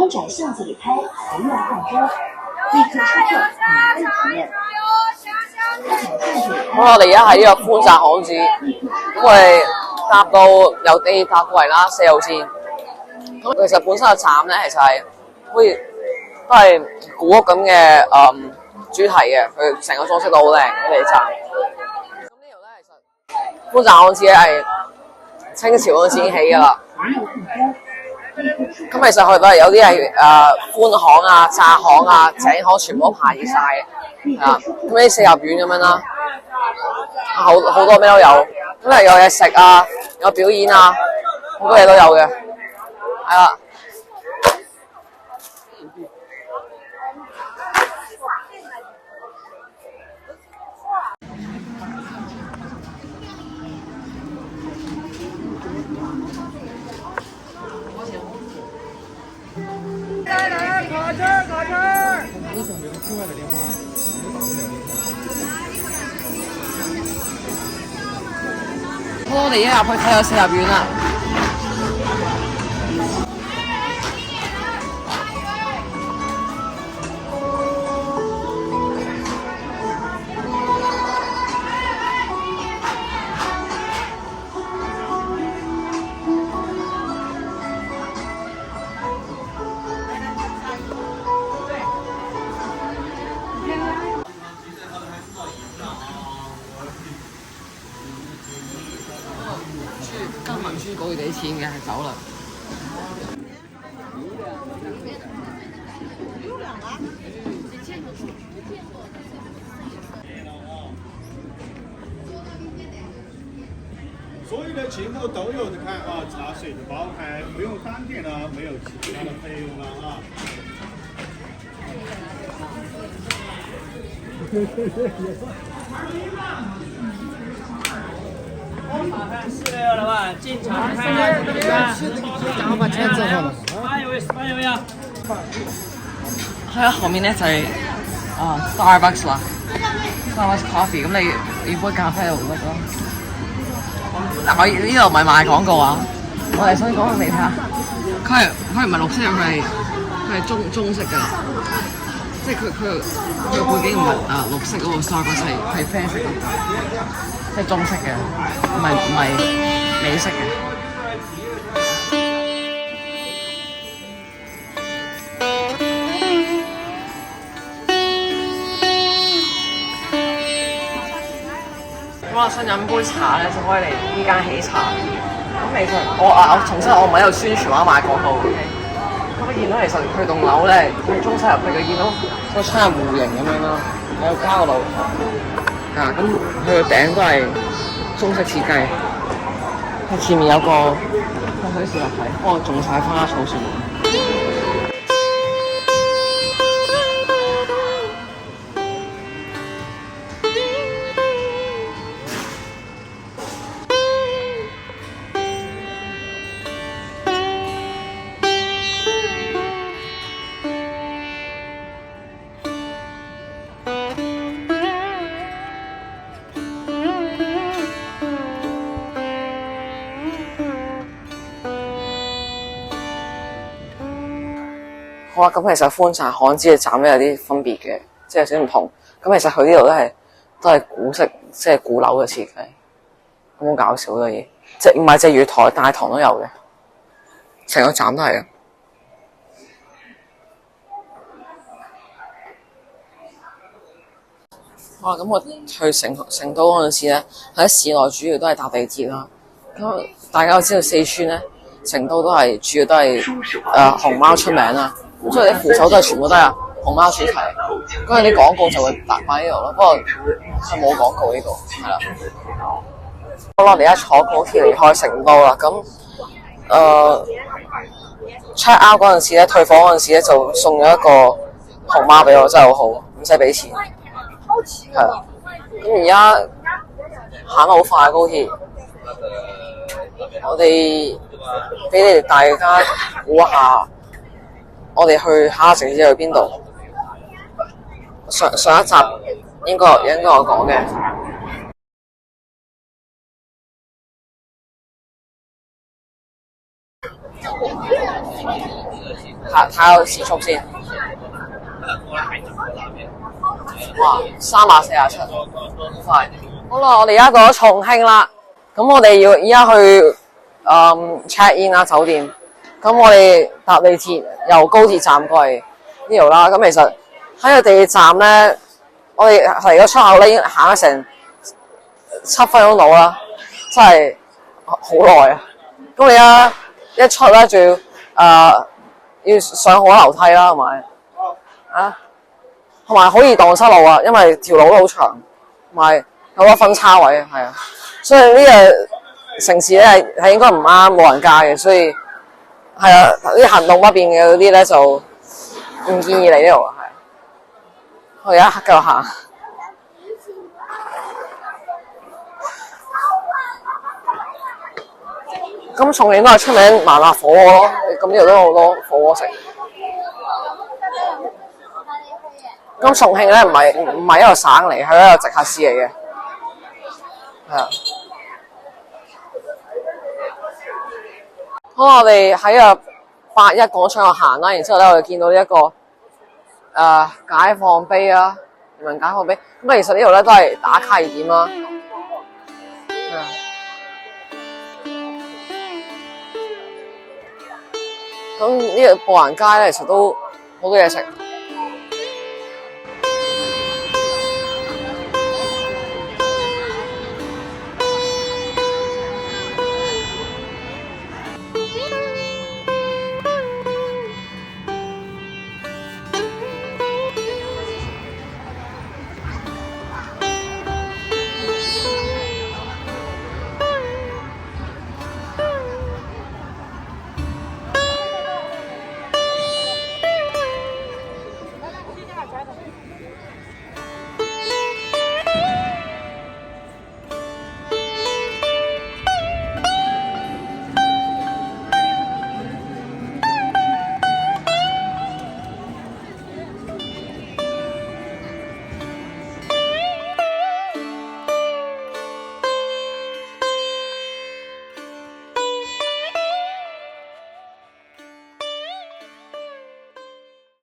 通展相机里拍，不用换装，立刻出票，免费体验。咁我哋而家喺呢個寬窄巷子，咁我哋搭到由地鐵搭過嚟啦，4號線。咁其實本身個站咧，其實係好似都係古屋咁嘅主題嘅，佢成個裝飾都好靚嘅地鐵站。咁呢度咧，其實寬窄巷子咧係清朝嗰陣時已經起㗎啦。咁其實佢都係有啲係寬巷啊、窄巷啊、井巷，全部都排熱晒嘅，係啦。咁啲四合院咁樣啦，好多咩都有。咁係有嘢食啊，有表演啊，好多嘢都有嘅，係啦。好，我哋一入去睇下四合院啦。跟文書稿要俾錢嘅，係走啦。所有的节目都有的看啊，茶水的包开，不用单点了，没有其他的费用了啊。4个老板进场看看怎么样？然后把钱折好了。8位啊！係啊，後面咧就係Starbucks 啦，Starbucks Coffee。咁你杯咖啡就得咯。但我呢度唔係賣廣告啊，我係想講俾你睇下，佢唔係綠色，佢係中式㗎，即係佢個背景唔係綠色嗰個 Starbucks 係啡色嗰個，即係中式嘅，唔係美式嘅。我想飲杯茶咧，就可以嚟呢間喜茶。咁其實我重新我唔係喺度宣傳或者賣廣告嘅。咁我見到其實佢棟樓咧，佢中西入去，佢見到個窗係弧形咁樣啦，有加個露台。咁佢個頂都係中式設計。佢前面有個水池立體，幫我種晒花草樹木。好啦，咁其實寬窄巷子嘅站咧有啲分別嘅，即係有少少唔同。咁其實佢呢度都係古式，即係古樓嘅設計，咁好搞笑嘅嘢。即係唔係隻月台，大堂都有嘅，成個站都係啊。好啦，咁我去成都嗰陣時咧，喺市內主要都係搭地鐵啦。咁大家都知道四川咧，成都都係主要都係熊貓出名啦。咁所以啲扶手都係全部都係熊貓主題，嗰陣啲廣告就會擺喺呢度咯。不過係冇廣告呢度，係啦。好啦，我哋而家坐高鐵離開成都啦。咁check out 嗰陣時咧，退房嗰陣時咧就送咗一個熊貓俾我，真係好好，唔使俾錢。係啦。咁而家行得好快高鐵，我哋俾你哋大家估下。我哋去下一城市去邊度？上一集應該我講嘅。睇下時速先。哇，347，好快！好啦，我哋而家到咗重慶啦，咁我哋要依家去check in 啦酒店。咁我哋搭地鐵由高鐵站過嚟呢度啦。咁其實喺個地鐵站咧，我哋嚟個出口咧已經行咗成7分鐘到啦，真係好耐啊！咁你一出咧，仲要上好多樓梯啦，同埋同埋好易蕩失路啊，因為條路都好長，同埋有好多分叉位啊，係啊，所以呢個城市咧係應該唔啱冇人家嘅，所以係啊啲行動不便嘅嗰啲咧就唔建議嚟呢度啊，係啊，我而家繼續行。咁重慶都係出名麻辣火鍋咯，咁呢度都好多火鍋食。咁重慶咧唔係一個省嚟，係一個直轄市嚟嘅，係啊。好，我哋喺個8·1廣場度行啦，然之後咧我哋見到一個解放碑啦，人民解放碑。咁其實呢度咧都係打卡熱點啦。咁呢個步行街咧，其實都好多嘢食。